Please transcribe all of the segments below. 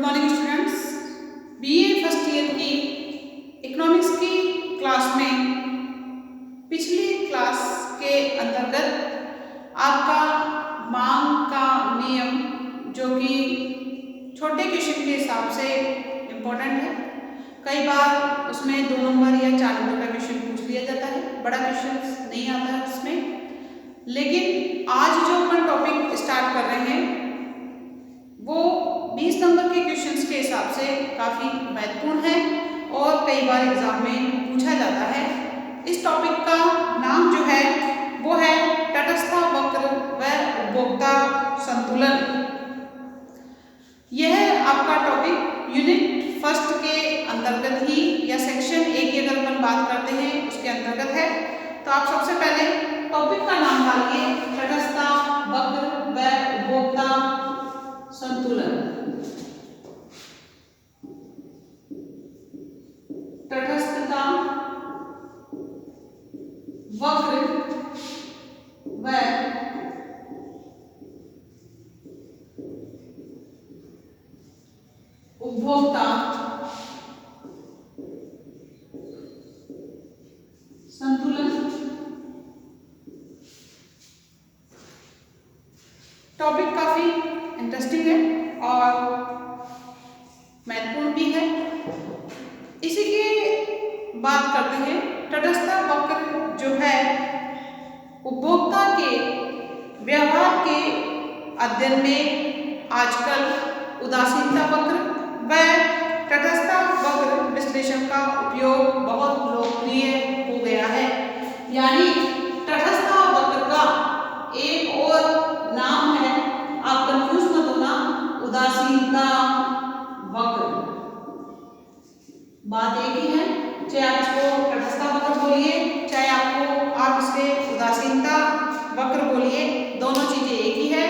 Good morning students. BA first year की economics की class में पिछली क्लास के अंतर्गत आपका मांग का नियम जो कि छोटे क्वेश्चन के हिसाब से इम्पोर्टेंट है, कई बार उसमें 2 नंबर या 4 नंबर का क्वेश्चन पूछ लिया जाता है, बड़ा क्वेश्चन नहीं आता है उसमें। लेकिन आज जो अपन टॉपिक स्टार्ट कर रहे हैं वो 20 नंबर के क्वेश्चंस के हिसाब से काफ़ी महत्वपूर्ण है और कई बार एग्जाम में पूछा जाता है। इस टॉपिक का नाम जो है वो है तटस्थ वक्र व उपभोक्ता संतुलन। यह आपका टॉपिक यूनिट फर्स्ट के अंतर्गत ही या सेक्शन 1 की अगर अपन बात करते हैं उसके अंतर्गत है। तो आप सबसे पहले टॉपिक का नाम डालिए तटस्थ वक्र व उपभोक्ता संतुलन। तटस्थता वक्र व उपभोक्ता संतुलन। टॉपिक काफी इंटरेस्टिंग है और महत्वपूर्ण भी है। इसी की बात करते हैं। तटस्थ वक्र जो है उपभोक्ता के व्यवहार के अध्ययन में आजकल उदासीनता वक्र व तटस्थ वक्र विश्लेषण का उपयोग बहुत लोकप्रिय हो गया है। यानी तटस्थ वक्र का एक और नाम है, आप कंफ्यूज मत होना, उदासीनता वक्र। बात एक ही है, चाहे आप इसको तटस्थ वक्र बोलिए चाहे आप इसके उदासीनता वक्र बोलिए, दोनों चीजें एक ही है।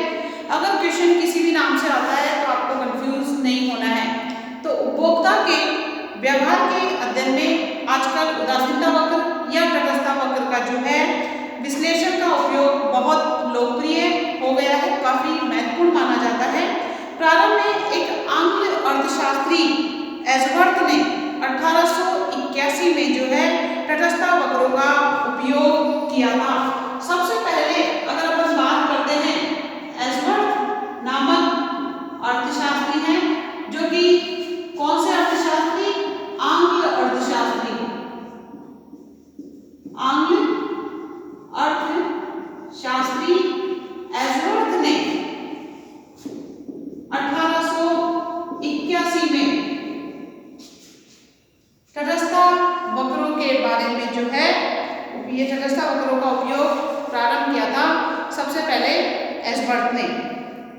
अगर क्वेश्चन किसी भी नाम से आता है तो आपको कंफ्यूज नहीं होना है। तो उपभोक्ता के व्यवहार के अध्ययन में आजकल उदासीनता वक्र या तटस्थ वक्र का जो है विश्लेषण का उपयोग बहुत लोकप्रिय हो गया है, काफी महत्वपूर्ण माना जाता है। प्रारंभ में एक आंग्ल अर्थशास्त्री एजवर्थ ने 1881 में जो है तटस्थ वक्रों का उपयोग किया था। सबसे पहले अगर अपन बात करते हैं, एजवर्थ नामक अर्थशास्त्री हैं जो कि कौन से अर्थशास्त्री? आंग्ल अर्थशास्त्री। आंग्ल अर्थशास्त्री एजवर्थ ने 1881 में तटस्थ वक्रों के बारे में जो है ये तटस्थ वक्रों का उपयोग प्रारंभ किया था सबसे पहले एजवर्थ ने।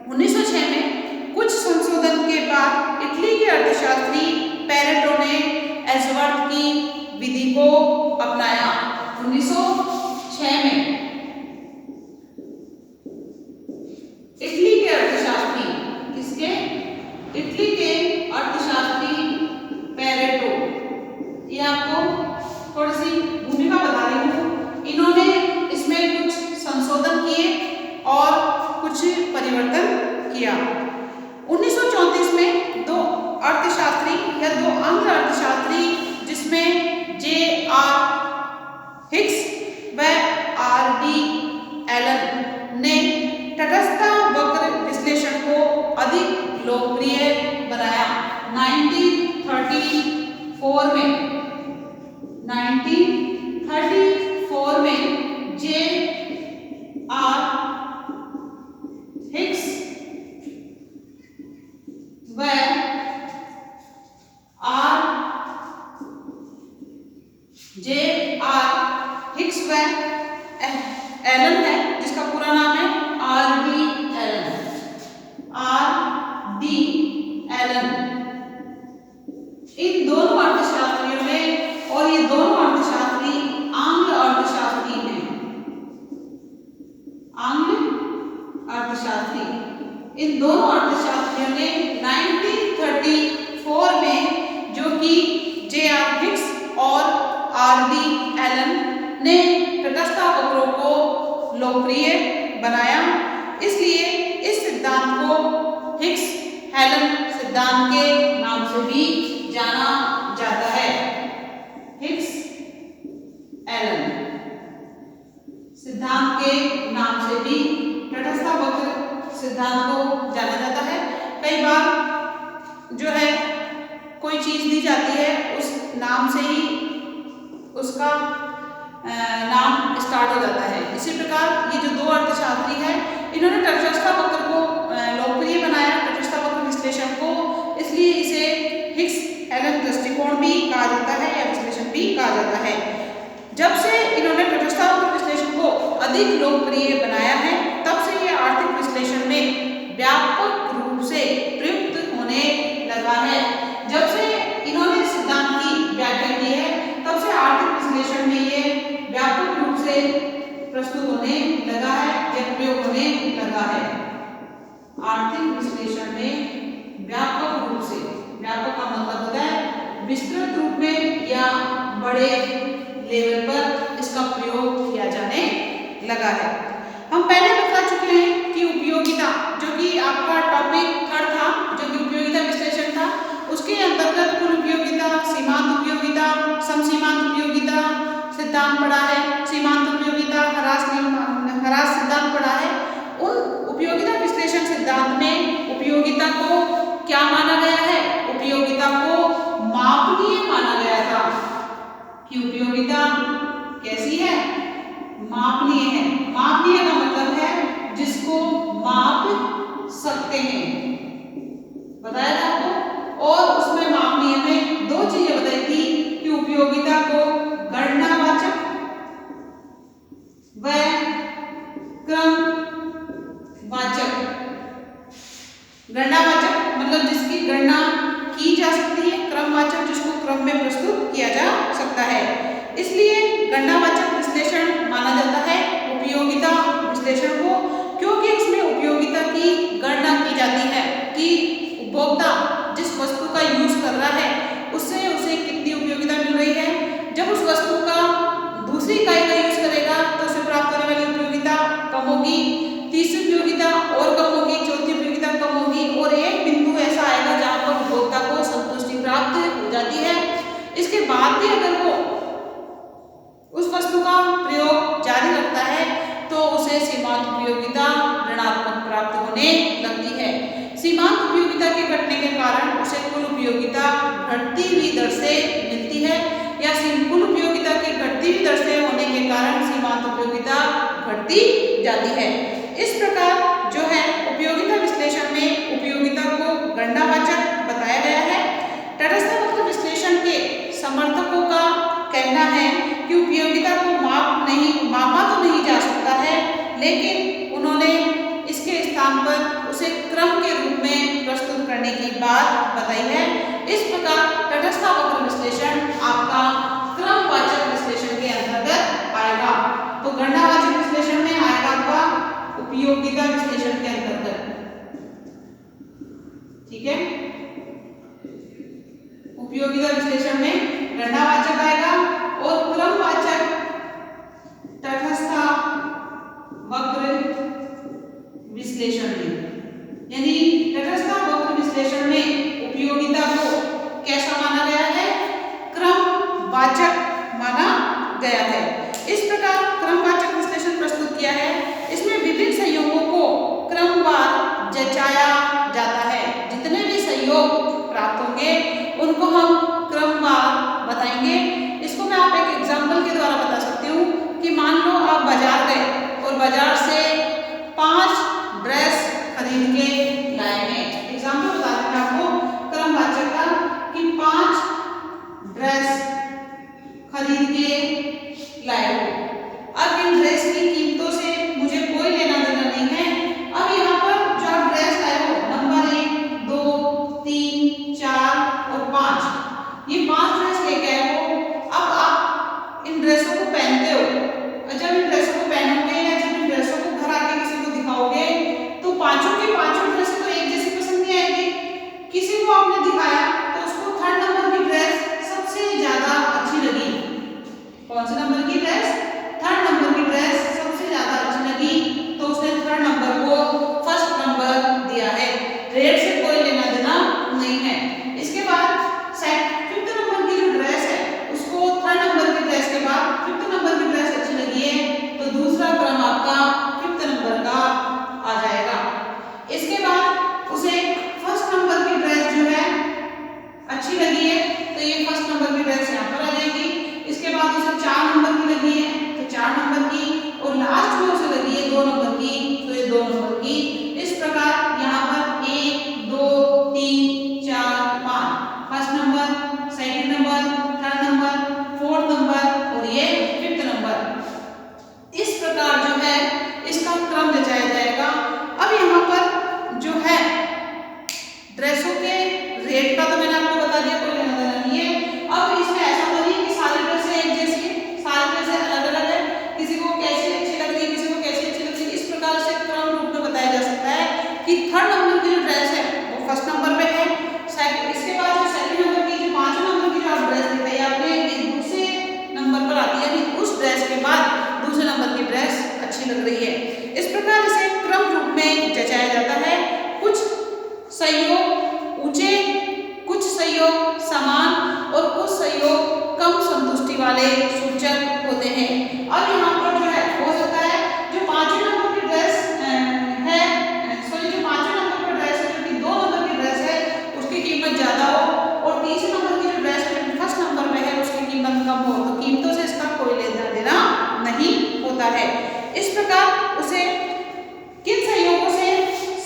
1906 में कुछ संशोधन के बाद इटली के अर्थशास्त्री पेरेटो ने एजवर्थ की विधि को अपनाया। 1906 में इटली के अर्थशास्त्री, किसके? इटली के अर्थशास्त्री पेरेटो। ये आपको थोड़ी सी भूमिका बता रही हूँ। इन्होंने इसमें कुछ संशोधन किए और कुछ परिवर्तन किया। 1934 में दो अर्थशास्त्री या दो आंग्ल अर्थशास्त्री जिसमें J.R. हिक्स व R.D. एलन ने तटस्थ वक्र विश्लेषण को अधिक लोकप्रिय बनाया। 1934 में 1934 में J.R. हिक्स व J.R. हिक्स व एलन है, जिसका पूरा नाम है R.D. एलन। R.D. एलन। इन दोनों अर्थशास्त्रियों ने, और ये दोनों अर्थशास्त्री आंग्ल अर्थशास्त्री हैं, आंग्ल अर्थशास्त्री। इन दोनों अर्थशास्त्रियों ने 1934 में जो कि J.R. हिक्स और R.D. एलन ने तटस्थ वक्रों को लोकप्रिय बनाया। इसलिए इस सिद्धांत को हिक्स हेलन सिद्धांत के नाम से भी जाना जाता है। हिग्स एलन सिद्धांत के नाम से भी तटस्थ वक्र सिद्धांत को जाना जाता है। कई बार जो है कोई चीज दी जाती है उस नाम से ही उसका नाम स्टार्ट हो जाता है। इसी प्रकार ये जो दो अर्थशास्त्री हैं इन्होंने तटस्थ वक्र को लोकप्रिय बनाया, तटस्थ वक्र विश्लेषण को, इसलिए इसे हिग्स एलन दृष्टिकोण भी कहा जाता है या विश्लेषण भी कहा जाता है। जब से इन्होंने तटस्थ वक्र विश्लेषण को अधिक लोकप्रिय बनाया है तब से ये आर्थिक विश्लेषण में व्यापक रूप से प्रयुक्त होने लगा है। जब से इन्होंने सिद्धांत की व्याख्या की है तब से आर्थिक विश्लेषण में ये व्यापक रूप से प्रस्तुत होने लगा है या प्रयोग होने लगा है। आर्थिक विश्लेषण में व्यापक रूप से, व्यापक का मतलब होता है विस्तृत रूप में या बड़े लेवल पर इसका प्रयोग किया जाने लगा है। हम पहले बता चुके हैं कि उपयोगिता, जो कि आपका टॉपिक 3 था, जो कि उपयोगिता विश्लेषण था, उसके अंतर्गत कुल उपयोगिता, सीमांत उपयोगिता, समसीमांत उपयोगिता सिद्धांत पढ़ा है, सीमांत उपयोगिता, ह्रास सिद्धांत पढ़ा है। उन उपयोगिता विश्लेषण सिद्धांत में उपयोगिता को क्या माना गया है? उपयोगिता को मापनीय माना गया था कि उपयोगिता कैसी है? मापनीय है। मापनीय का मतलब है जिसको माप सकते हैं, बताया था आपको। और उसमें मापनीय में 2 चीजें बताई थी कि उपयोगिता को गणनावाचक व क्रमवाचक। गणनावाचक मतलब जिसकी गणना की जा सकती है, क्रमवाचक जिसको क्रम में प्रस्तुत किया जा सकता है। इसलिए गणनावाचक विश्लेषण माना जाता है उपयोगिता विश्लेषण को, क्योंकि उसमें उपयोगिता की गणना की जाती है कि उपभोक्ता जिस वस्तु का यूज कर रहा है उससे उसे कितनी उपयोगिता मिल रही है। जब उस वस्तु का दूसरी इकाई का यूज करेगा तो उसे प्राप्त होने वाली उपयोगिता कम होगी, तीसरी उपयोगिता और कम होगी, चौथी उपयोगिता कम होगी, और एक बिंदु ऐसा आएगा जहां पर उपभोक्ता को संतुष्टि प्राप्त हो जाती है। इसके बाद भी अगर वो उस वस्तु का प्रयोग जारी रखता है तो उसे सीमांत उपयोगिता ऋणात्मक प्राप्त होने लगती है। सीमांत उपयोगिता के घटने के कारण उसे कुल उपयोगिता घटती हुई दर से मिलती है, या कुल उपयोगिता के घटती हुई दर से होने के कारण सीमांत उपयोगिता घटती जाती है। इस प्रकार जो है उपयोगिता विश्लेषण में उपयोगिता को गणनावाचक बताया गया है। तटस्थ वक्र विश्लेषण के समर्थकों का कहना है कि उपयोगिता को मापा तो नहीं जा सकता है, लेकिन उन्होंने इसके स्थान पर उसे क्रम के रूप में प्रस्तुत करने की बात बताई है। इस प्रकार तटस्थ वक्र विश्लेषण आपका क्रमवाचक विश्लेषण के अंतर्गत आएगा। तो गणनावाचक विश्लेषण में आएगा आपका उपयोगिता विश्लेषण के अंतर्गत, ठीक है। उपयोगिता विश्लेषण में गणनावाचक आएगा और क्रमवाचक तटस्थ वक्र विश्लेषण में, यानी तटस्थ वक्र विश्लेषण में उपयोगिता को कैसा माना गया है? क्रमवाचक माना गया है। इस प्रकार क्रमवाचक विश्लेषण प्रस्तुत किया है। इसमें विभिन्न संयोगों को क्रमवार जचाया जाता है। जितने भी संयोग प्राप्त होंगे उनको हम क्रमवार बताएंगे। इसको मैं आप एक एग्जाम्पल के द्वारा बता सकती हूँ कि मान लो आप बाजार गए और बाजार से 5 ड्रेस खरीद के लाए हैं। एग्जाम्पल बता रही हूँ आपको क्रमवाचक का कि 5 ड्रेस खरीद के लाए हो। अब इन ड्रेस की कीमतों से मुझे कोई लेना देना नहीं है। अब यहाँ पर जो आप ड्रेस लाए हो नंबर 1, 2, 3, 4 और 5, ये 5 ड्रेस लेके आए हो। अब आप इन ड्रेसों को पहनते हो और जब इन ड्रेसों को पहनोगे या जब इन ड्रेसों जचाया जाएगा। अब यहाँ पर जो है ड्रेसों के रेट का तो मैंने आपको बता दिया, कोई लेना देना नहीं है। अब इसमें ऐसा तो नहीं कि सारी ड्रेसें एक जैसी है, सारी ड्रेसें अलग अलग है, किसी को कैसी अच्छी लग रही है, किसी को कैसी अच्छी लग रही है। इस प्रकार से क्रम रूप में बताया जा सकता है कि थर्ड नंबर की जो ड्रेस है वो फर्स्ट नंबर पे है, इसके बाद जो सेकंड नंबर की, जो पांचवें नंबर की जो आप ड्रेस दिखाई आपने, ये दूसरे नंबर पर आती है, यानी उस ड्रेस के बाद दूसरे नंबर की ड्रेस अच्छी लग रही है। इस प्रकार इसे क्रम रूप में जचाया जाता है। कुछ संयोग ऊंचे, कुछ संयोग समान और कुछ संयोग कम संतुष्टि वाले सूचक होते हैं। अब यहाँ पर जो है हो सकता है जो पांचवें नंबर की ड्रेस है, सॉरी जो पांचवें नंबर पर ड्रेस है, जो कि 2 नंबर की ड्रेस है, उसकी कीमत ज्यादा हो, और तीसरे नंबर की जो ड्रेस है जो फर्स्ट नंबर में है उसकी कीमत कम हो, तो कीमतों से इसका कोई लेना देना नहीं होता है। इस प्रकार उसे किन संयोगों से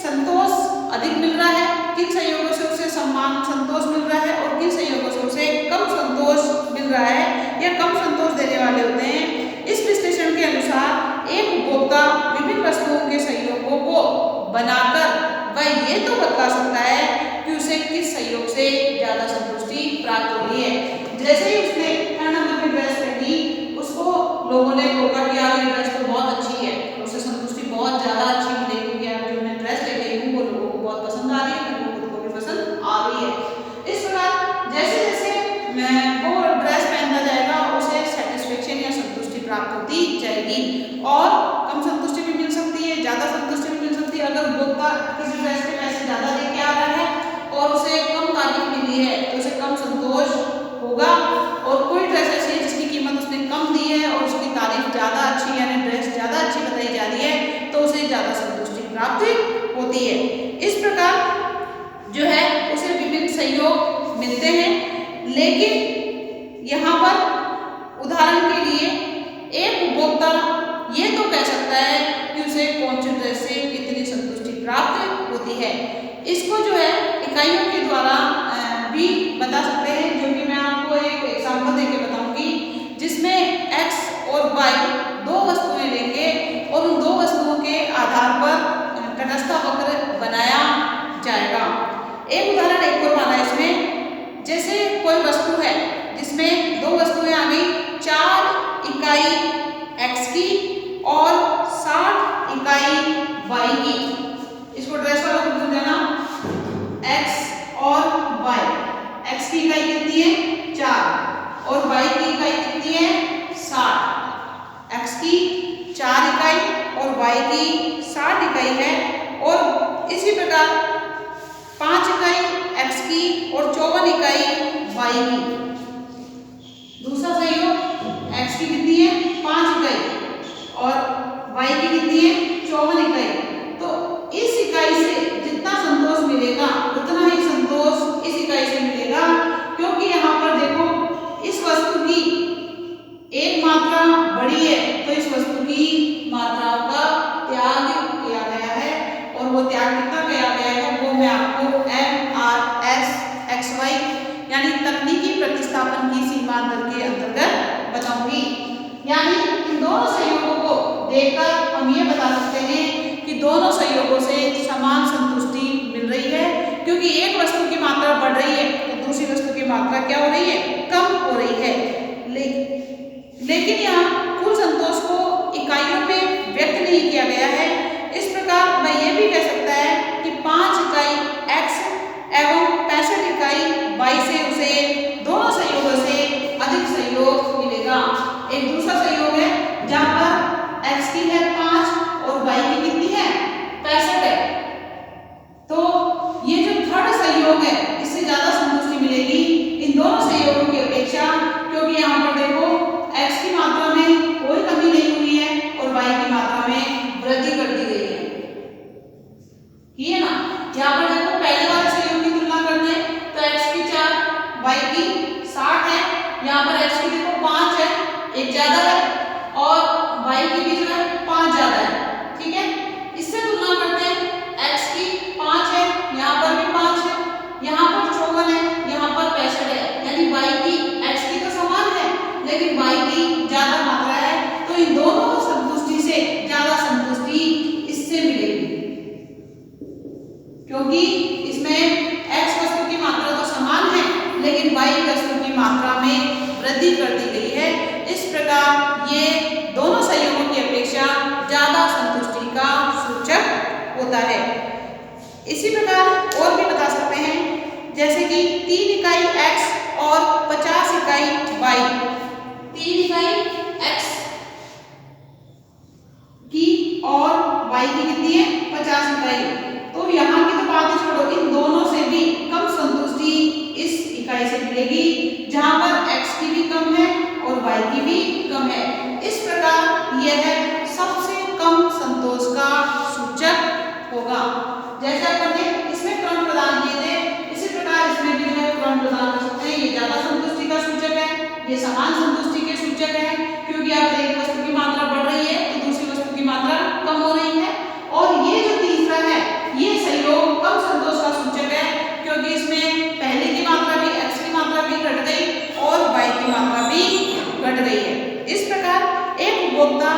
संतोष अधिक मिल रहा है, किन संयोगों से उसे सम्मान संतोष मिल रहा है, और किन संयोगों से उसे कम संतोष मिल रहा है या कम संतोष देने वाले होते हैं। इस विश्लेषण के अनुसार एक उपभोक्ता विभिन्न वस्तुओं के संयोगों को बनाकर वह ये तो बता सकता है कि उसे किस संयोग से ज्यादा संतुष्टि प्राप्त हो रही है। जैसे ही उसने थर्ड नंबर की ड्रेस पहनी, उसको लोगों ने टोका कि यार ये ड्रेस तो बहुत अच्छी है, उसे संतुष्टि बहुत ज्यादा अच्छी मिली क्योंकि यार जो मैं ड्रेस लेके आई हूँ वो लोगों को बहुत पसंद आ रही है, मेरे को खुद को भी पसंद आ रही है। इस प्रकार जैसे जैसे वो ड्रेस पहनता जाएगा उसे सेटिस्फेक्शन या संतुष्टि प्राप्त होती जाएगी, और कम संतुष्टि भी मिल सकती है, ज्यादा संतुष्टि भी मिल सकती है। अगर उपभोक्ता किसी ड्रेस के पैसे ज्यादा लेके आ रहा है और उसे कम तारीफ मिली है तो उसे कम संतोष होगा, और कोई ड्रेस ऐसी है जिसकी कीमत उसने कम दी है और उसकी तारीफ ज्यादा अच्छी, यानी ड्रेस ज्यादा अच्छी बताई जा रही है, तो उसे ज्यादा संतुष्टि प्राप्त होती है। इस प्रकार जो है उसे विभिन्न सहयोग मिलते हैं, लेकिन यहाँ पर उदाहरण के लिए एक उपभोक्ता ये तो कह सकता है कि उसे कौन सी ड्रेस से कितनी संतुष्टि प्राप्त होती है। इसको जो है इकाइयों के द्वारा भी बता सकते हैं, जो कि मैं आपको एक एग्जाम्पल देके बताऊंगी, जिसमें x और y 2 वस्तुएं लेंगे और उन 2 वस्तुओं के आधार पर तटस्थ वक्र बनाया जाएगा। एक उदाहरण एक और माना इसमें, जैसे कोई वस्तु है जिसमें 2 वस्तुएं आ गई, 4 इकाई x की और 60 इकाई y की। इसको ड्रेस वाला बुक देना, x और y, x की इकाई कितनी है 4 और y की इकाई कितनी है 60। x की 4 इकाई और y की 60 इकाई है, और इसी प्रकार 5 इकाई x की और 54 इकाई y की। दूसरा संयोग x की कितनी है 5 इकाई और y की कितनी है 54 इकाई। तो इस इकाई से जितना संतोष मिलेगा उतना ही संतोष इस इकाई से मिलेगा, क्योंकि यहाँ पर देखो इस वस्तु की एक मात्रा बड़ी है तो इस वस्तु की मात्राओं का त्याग किया गया है, और वो त्याग कितना किया गया है वो मैं आपको MRSXY यानी तकनीकी प्रतिस्थापन की सीमांत के अंतर्गत बताऊंगी। यानी इन दोनों संयोगों को देखकर हम ये बता सकते हैं कि दोनों संयोगों से समान संतुष्टि मिल रही है, क्योंकि एक वस्तु की मात्रा बढ़ रही है तो दूसरी वस्तु की मात्रा क्या हो रही है कम हो रही है। लेकिन यहाँ कुल संतोष को इकाइयों में व्यक्त नहीं किया गया है। इस प्रकार मैं ये भी कह सकता है कि 5 इकाई x एवं 65 इकाई y से उसे दोनों संयोगों से अधिक संयोग मिलेगा। एक दूसरा संयोग है जहाँ पर x की है 5 और y की कितनी है 65 है, तो ये जो थर्ड संयोग है इससे ज्यादा संतुष्टि मिलेगी इन दोनों संयोगों की अपेक्षा, क्योंकि यहाँ पर देखो x की मात्रा में कोई कमी नहीं हुई है और y की मात्रा में वृद्धि कर दी गई है। ये है ना, यहाँ पर देखो पहले वाले संयोग की तुलना करते हैं तो x की 4 y की 60 है, यहाँ पर x की देखो 5 है, एक ज्यादा है, और y की भी जो है 5 ज्यादा है। ठीक है, इससे तुलना करते हैं x की 5 है, यहाँ पर भी 5 है, यहाँ पर 54 है, यहाँ पर 65 है, यानी y की x की तो समान है लेकिन y की ज्यादा मात्रा है, तो इन दोनों संतुष्टि से ज्यादा संतुष्टि इससे क्योंकि इसमें x वस्तु की मात्रा तो समान है लेकिन y वस्तु की मात्रा में वृद्धि कर दी गई है। इस प्रकार ये दोनों संयोगों की अपेक्षा ज्यादा संतुष्टि का सूचक होता है। इसी प्रकार और भी बता सकते हैं, जैसे कि 3 इकाई x और 50 इकाई y। 3 इकाई x की और y की कितनी है 50 इकाई। तो यहाँ की तो बात ही छोड़ो, इन दोनों से भी कम संतुष्टि इस इकाई से मिलेगी जहाँ पर x की भी कम है और y की भी कम है। इस प्रकार यह सबसे कम संतोष का सूचक होगा। जैसे अपन ने इसमें क्रम प्रदान किए थे, इसी प्रकार इसमें भी जो है क्रम प्रदान कर सकते हैं। ये ज्यादा संतुष्टि का सूचक है, ये समान संतुष्टि के सूचक है, क्योंकि अब एक वस्तु की मात्रा बढ़ रही है तो दूसरी वस्तु की मात्रा कम हो रही है। और ये जो तीसरा है ये संयोग कम संतोष का सूचक है, क्योंकि इसमें पहले की मात्रा भी x की मात्रा भी घट गई और y की मात्रा भी घट गई है। इस प्रकार एक उपभोक्ता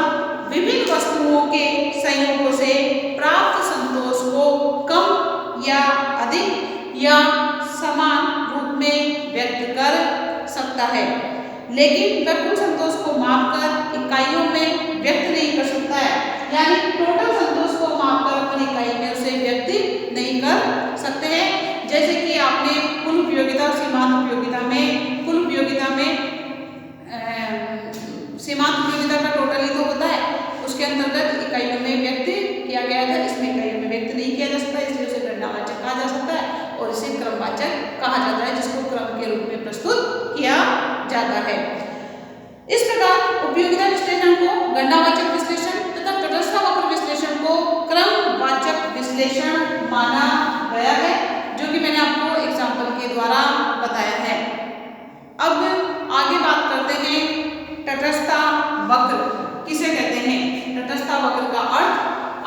विभिन्न वस्तुओं के संयोगों से प्राप्त संतोष को कम या अधिक या समान रूप में व्यक्त कर सकता है, लेकिन वह कुल संतोष को मापकर इकाइयों में व्यक्त नहीं कर सकता है। यानी टोटल संतोष को मापकर अपन इकाई में उसे व्यक्त नहीं कर सकते हैं। जैसे कि आपने कुल उपयोगिता और सीमांत उपयोगिता में, कुल उपयोगिता में सीमांत उपयोगिता का टोटल ही तो होता है, उसके अंतर्गत इकाइयों में व्यक्त किया गया था। इसमें इकाइयों में व्यक्त नहीं किया जा सकता, इसलिए उसे गणनावाचक कहा जा सकता है और इसे क्रमवाचक कहा जाता है, जिसको क्रम के रूप में प्रस्तुत किया जाता है। इस प्रकार उपयोगिता विश्लेषण को गणनावाचक विश्लेषण तथा तटस्थ वक्र विश्लेषण को क्रमवाचक विश्लेषण माना गया है, जो कि मैंने आपको एग्जाम्पल के द्वारा बताया है। अब आगे बात करते हैं तटस्थ वक्र किसे कहते हैं। तटस्थ वक्र का अर्थ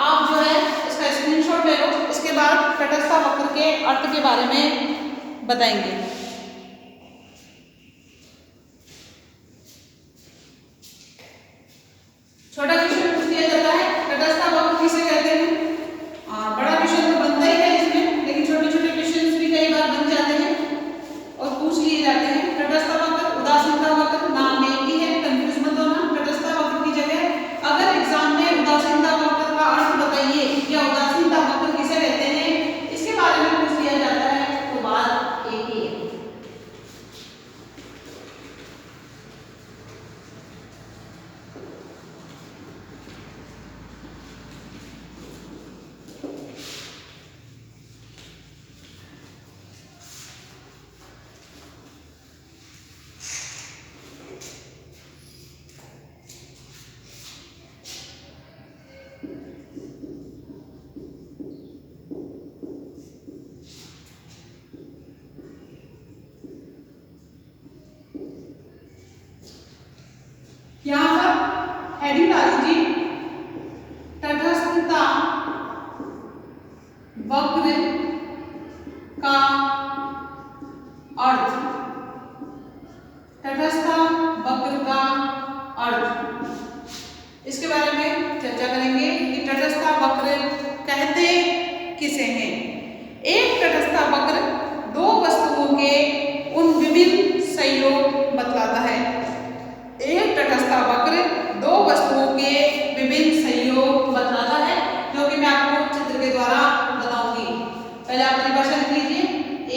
आप जो है इसका स्क्रीनशॉट ले लो, इसके बाद तटस्थ वक्र के अर्थ के बारे में बताएंगे। छोटा क्वेश्चन पूछ दिया जाता है तटस्थ वक्र किसे कहते हैं। बड़ा क्वेश्चन तो बनता ही है इसमें, लेकिन छोटे छोटे क्वेश्चन भी कई बार बन जाते हैं और पूछ लिए जाते हैं। तटस्थ वक्र, उदासीनता वक्र, नाम में एक ही है, कंफ्यूज मत होना। तटस्थ वक्र की जगह अगर एग्जाम में उदासीनता वक्र का अर्थ बताइए या उदासीनता वक्र किसे कहते हैं इसके बारे में पूछ लिया जाता है तो बात एक ही है। यहाँ पर हेडिंग डाल दीजिए तटस्थता वक्र का अर्थ। तटस्थ वक्र का अर्थ, इसके बारे में चर्चा करेंगे कि तटस्थ वक्र कहते किसे हैं। एक तटस्थ वक्र दो वस्तुओं के उन विभिन्न संयोग बतलाता है। एक तटस्थ वक्र दो वस्तुओं के विभिन्न संयोग बतलाता है, जो कि मैं आपको चित्र के द्वारा बताऊंगी। पहले आप परिभाषा लिख लीजिए।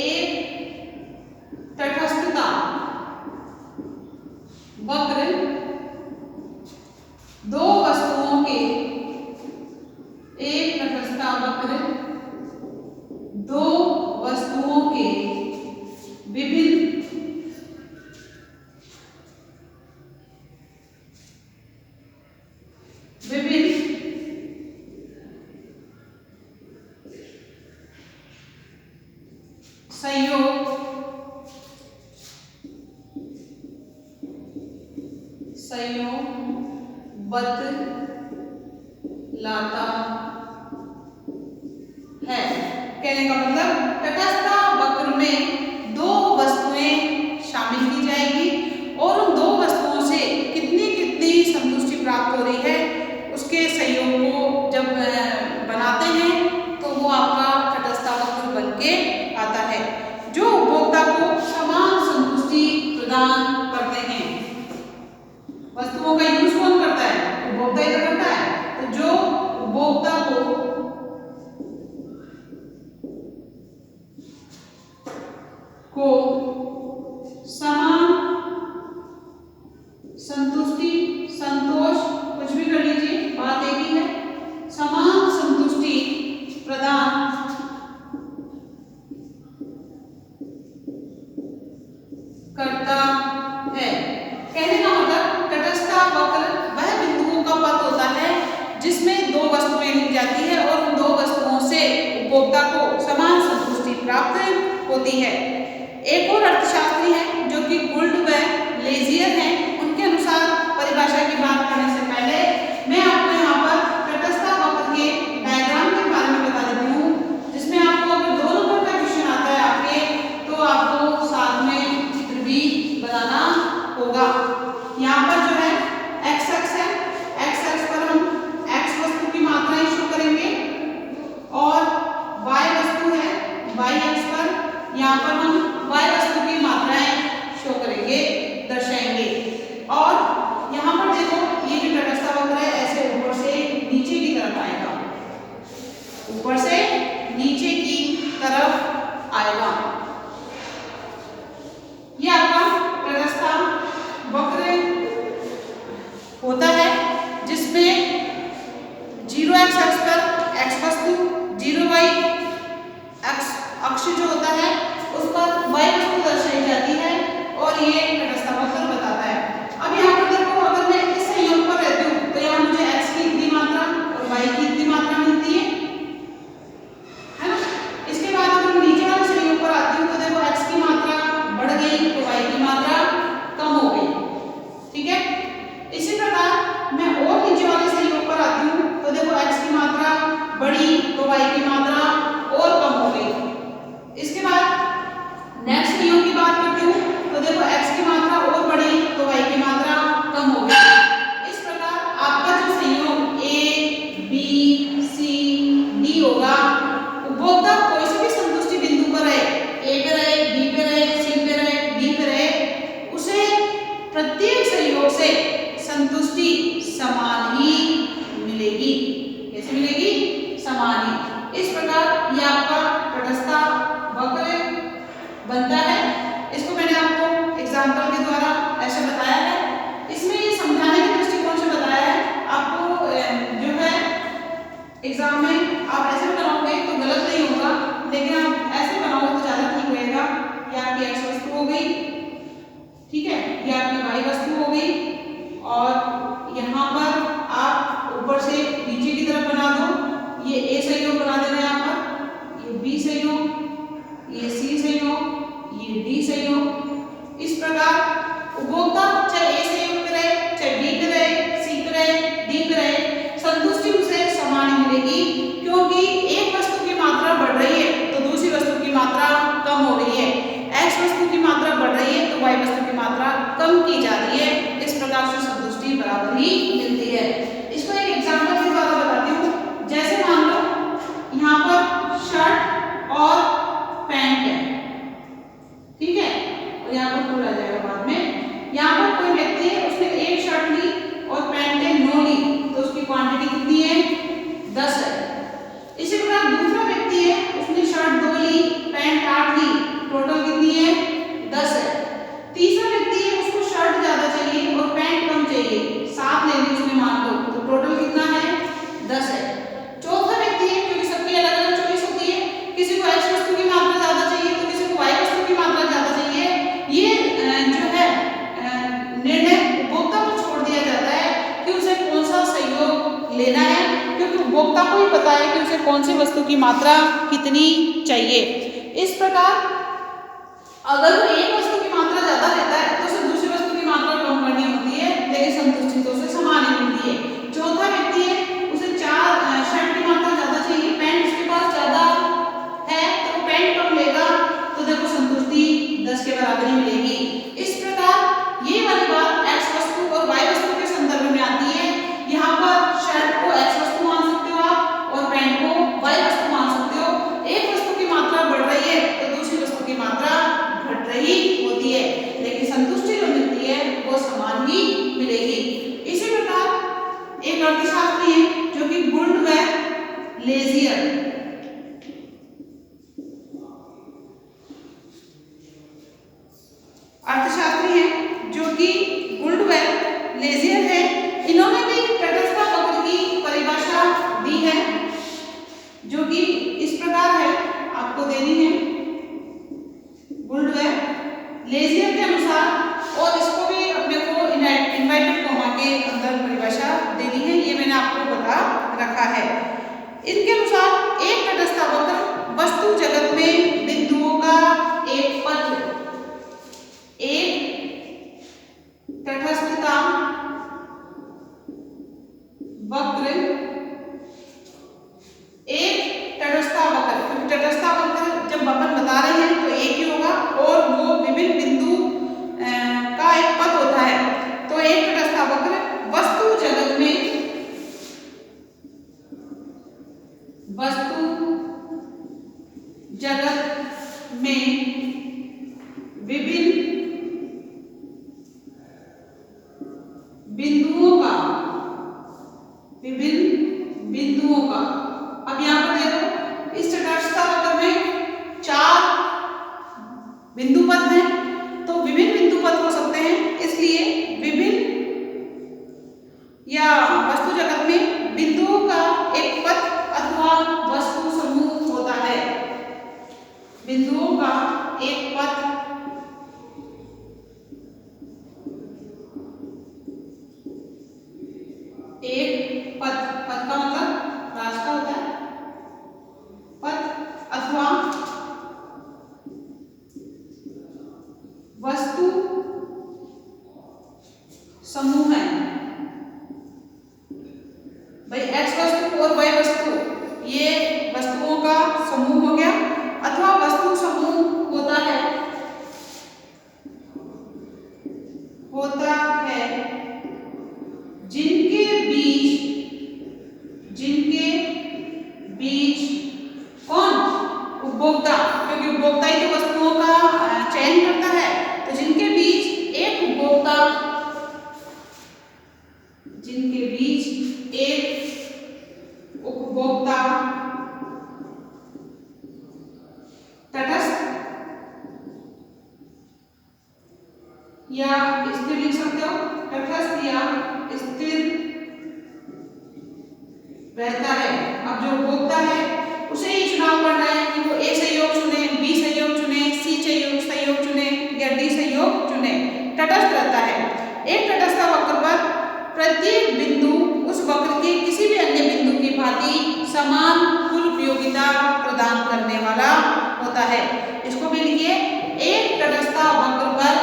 एक तटस्थता वक्र दो वस्तुओं के, एक तटस्थ वक्र दो वस्तुओं के विभिन्न संयोग बतलाता है। कहने का मतलब तटस्थ वक्र में दो वस्तुएं शामिल की जाएगी और उन दो वस्तुओं से कितनी कितनी संतुष्टि प्राप्त हो रही है उसके संयोग को जब बनाते हैं तो वो आपका तटस्थ वक्र प्रदान करता है। कहने का मतलब तटस्थ वक्र वह बिंदुओं का पथ होता है जिसमें दो वस्तुएं ली जाती है और उन दो वस्तुओं से उपभोक्ता को समान संतुष्टि प्राप्त होती है। एक और अर्थशास्त्री है जो कि गुल्ड व लेजियर हैं। उनके अनुसार परिभाषा की बात करने से पहले मैं आपको यहाँ पर तटस्थ वक्र के डायग्राम के बारे में बता देती हूँ, जिसमें आपको अगर 2 नंबर का क्वेश्चन आता है आपके, तो आपको साथ में चित्र भी बनाना होगा। यहाँ पर जो है एक्स अक्ष है, एक्स अक्ष पर हम एक्स वस्तु की मात्राएं शो करेंगे और वाई वस्तु है, वाई अक्ष पर यहाँ पर हम वाई वस्तु की मात्राएं शो करेंगे, दर्शाएंगे। और यहाँ पर देखो ये जो तटस्थ वक्र है ऐसे ऊपर से नीचे की तरफ आएगा, ऊपर से नीचे की तरफ आएगा। ये आपका तटस्थ वक्र होता है जिसमें 0x अक्ष पर x वस्तु, 0y अक्ष जो होता है उस पर y वस्तु दर्शाई जाती है और ये तटस्थ वक्र बताता है। अब यहाँ पर देखो अगर मैं इस संयोग पर रहती हूँ तो यहाँ मुझे x की इतनी मात्रा और y की इतनी मात्रा मिलती है ना। इसके बाद अगर नीचे वाले संयोग पर आती हूँ तो देखो x की मात्रा बढ़ गई तो y की मात्रा कम हो गई, ठीक है। इसी प्रकार मैं और नीचे वाले संयोग पर आती हूँ तो देखो x की मात्रा बढ़ी तो y की मात्रा और कम हो गई। इसके बाद नेक्स्ट संयोग की बात करती हूँ तो देखो x की मात्रा और बढ़ी तो y की मात्रा कम हो गई। इस प्रकार आपका जो संयोग A, B, C, D होगा, उपभोक्ता कोई से भी संतुष्टि बिंदु पर रहे, A पे रहे, B पे रहे, C पे रहे, D पे रहे, उसे प्रत्येक संयोग से संतुष्टि समान ही मिलेगी। कैसे मिलेगी? समान ही। इस प्रकार ये आपका तटस्थ वक्र बनता है। इसको मैंने आपको एग्जाम्पल के द्वारा ऐसे बताया है। इसमें ये समझाने के दृष्टिकोण से बताया है। आपको जो है एग्जाम में आप ऐसे बनाओगे तो गलत नहीं होगा, लेकिन आप ऐसे बनाओगे तो ज़्यादा ठीक रहेगा। ये आपकी x वस्तु हो गई, ठीक है, ये आपकी y वस्तु हो गई और यहाँ पर आप ऊपर से नीचे की तरफ बना दो। ये A संयोग बना देना यहाँ पर, ये B संयोग, ये C संयोग, ये D संयोग। इस प्रकार उपभोक्ता चाहे A संयोग पे रहे, चाहे B पे रहे, C पे रहे, D पे रहे, संतुष्टि उसे समान मिलेगी, क्योंकि एक वस्तु की मात्रा बढ़ रही है तो दूसरी वस्तु की मात्रा कम हो रही है। X वस्तु की मात्रा बढ़ रही है तो Y वस्तु की मात्रा कम की जा रही है। इस प्रकार से संतुष्टि बराबर ही मिलती है। इसको एक एग्जाम्पल के द्वारा बताती हूँ। जैसे मान लो यहाँ पर शर्ट और पैंट है, ठीक है, और यहाँ पर पूरा आ जाएगा बाद में। यहाँ पर कोई व्यक्ति है, उसने एक शर्ट ली और पैंट ने 9 ली, तो उसकी क्वांटिटी कितनी है? 10 है। इसी प्रकार दूसरा व्यक्ति है, उसने शर्ट 2 ली, पैंट 8 ली, टोटल कितनी है? 10 है। तीसरा व्यक्ति है, उसको शर्ट ज्यादा चाहिए और पैंट कम चाहिए, 7 ले ली उसने मान लो, तो टोटल कितना है? 10 है। चौथा व्यक्ति है, क्योंकि सबकी अलग अलग चॉइस होती है, किसी को x वस्तु की मात्रा ज्यादा चाहिए तो किसी को y वस्तु की मात्रा ज्यादा चाहिए। ये जो है निर्णय उपभोक्ता को छोड़ दिया जाता है कि उसे कौन सा सहयोग लेना है, क्योंकि उपभोक्ता को ही पता है कि उसे कौन सी वस्तु की मात्रा कितनी चाहिए। इस प्रकार अगर वो एक वस्तु की मात्रा ज्यादा लेता है तो उसे दूसरी वस्तु की मात्रा कम करनी होती है, लेकिन संतुष्टि तो उसे समान ही मिलती है। चौथा व्यक्ति है, उसे 4 शर्ट की मात्रा ज्यादा चाहिए, पैंट उसके पास ज्यादा है तो वो पैंट कम लेगा, तो देखो संतुष्टि 10 के बराबर ही मिलेगी। इस प्रकार ये वाली बात x वस्तु और y वस्तु के संदर्भ में आती है। यहाँ पर शर्ट को x वस्तु मान सकते हो आप और पैंट को y वस्तु मान सकते हो। एक वस्तु की मात्रा बढ़ रही है तो दूसरी वस्तु की मात्रा घट रही होती है, लेकिन संतुष्टि जो मिलती है वो समान ही मिलेगी। इसी प्रकार एक अर्थशास्त्री है जो कि गुल्ड व लेजियर अर्थशास्त्री है जो कि गुल्ड व लेजियर है। इन्होंने भी तटस्थ वक्र की परिभाषा दी है। जो कि इस प्रकार है, आपको देनी है बुल्ड व लेजियर के अनुसार, और इसको भी अपने को इनवर्टेड कॉमा के अंदर परिभाषा देनी है, ये मैंने आपको बता रखा है। इनके अनुसार एक तटस्थ वक्र वस्तु जगत में बिंदुओं का एक पथ, एक तटस्थता वक्र, एक तटस्थ वक्र, क्योंकि तटस्थ वक्र जब अपन बता रहे हैं तो एक ही होगा और वो विभिन्न बिंदु का एक पथ होता है। तो एक तटस्थ वक्र वस्तु जगत में, वस्तु जगत में विभिन्न बिंदुओं का, विभिन्न बिंदुओं का, अब यहां पर देखो इस तटस्थ वक्र में 4 बिंदु पथ हैं, तो विभिन्न बिंदु पथ हो सकते हैं, इसलिए विभिन्न या वस्तु जगत में बिंदुओं का एक पथ अथवा वस्तु समूह होता है। बिंदुओं का एक पथ, एक पथ, पथ का मतलब रास्ता होता है, पथ अथवा वस्तु समूह है। भाई एक्स वस्तु और वाई वस्तु, ये वस्तुओं का समूह हो गया, अथवा वस्तु समूह होता है जिनके बीच कौन, उपभोक्ता, क्योंकि उपभोक्ता ही तो वस्तुओं का चयन करता है, तो जिनके बीच एक उपभोक्ता, जिनके बीच एक उपभोक्ता तटस्थ या स्थिर लिख सकते हो, तटस्थ या स्थिर रहता है। अब जो उपभोक्ता है उसे ही चुनाव करना है कि वो ए संयोग चुने, बी संयोग चुने, सी संयोग चुने या डी संयोग चुने, तटस्थ रहता है। एक तटस्थ वक्र पर प्रत्येक बिंदु उस वक्र के किसी भी अन्य बिंदु की भांति समान कुल उपयोगिता प्रदान करने वाला होता है। इसको भी लिखिए, एक तटस्थ वक्र पर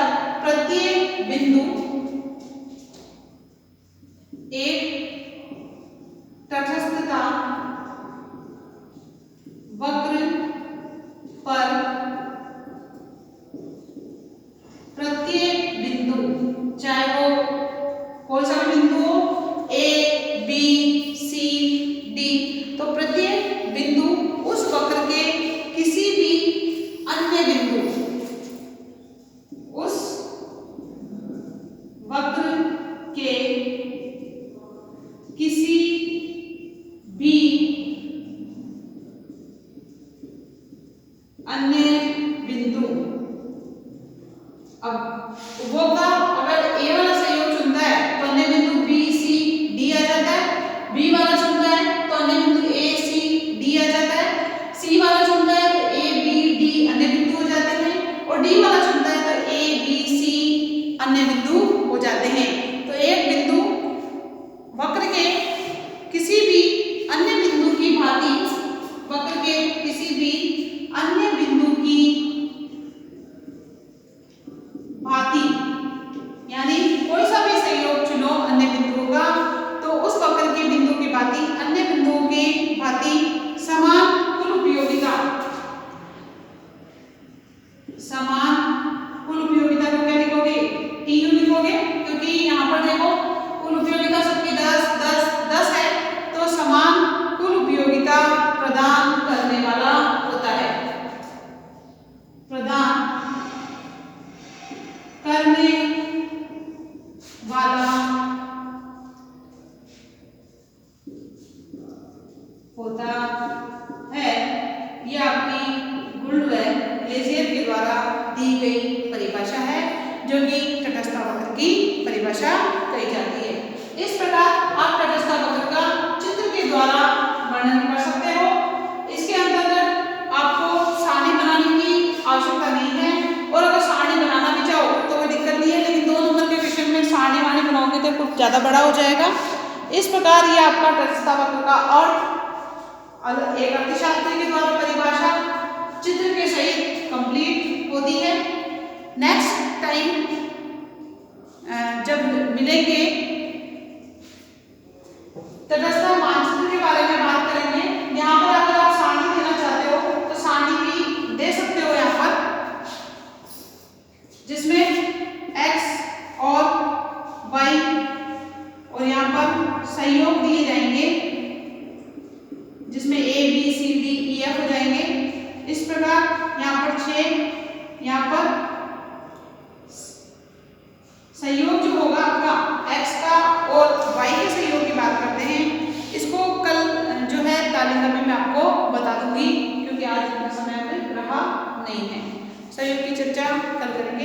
प्रत्येक बिंदु, एक तटस्थता वक्र पर प्रत्येक बिंदु, चाहे वो कोई सा भी बिंदु हो, ए बी सी डी, तो प्रत्येक बिंदु उस वक्र के किसी भी अन्य बिंदु, उस वक्र के किसी भी अन्य बिंदु, अब उपभोक्ता अगर ए वाला संयोग चुनता है तो अन्य बिंदु बी सी डी आ जाता है, बी वाला चुनता है तो अन्य बिंदु ए सी डी आ जाता है, सी वाला चुनता है तो ए बी डी अन्य बिंदु हो जाते हैं, और डी वाला चुनता है तो ए बी सी अन्य बिंदु हो जाते हैं। तो एक बिंदु वक्र के किसी भी अन्य बिंदु की भांति, वक्र के किसी भी अन्य बिंदु की ज़्यादा बड़ा हो जाएगा। इस प्रकार ये आपका तटस्थता वक्र का अर्थ एक अर्थशास्त्री के द्वारा परिभाषा चित्र के सहित कंप्लीट होती है। नेक्स्ट टाइम जब मिलेंगे तटस्थता मानचित्र के बारे में बात करेंगे। यहाँ पर अगर आप सारणी देना चाहते हो तो सारणी भी दे सकते हो यहाँ पर, जिसमें x और y और यहाँ पर संयोग दिए जाएंगे, जिसमें a b c d e f हो जाएंगे। इस प्रकार यहाँ पर 6, यहाँ पर संयोग जो होगा आपका x का और y के संयोग की बात करते हैं। इसको कल जो है तालिका में मैं आपको बता दूंगी, क्योंकि आज इतना समय में रहा नहीं है। संयोग की चर्चा कल करेंगे।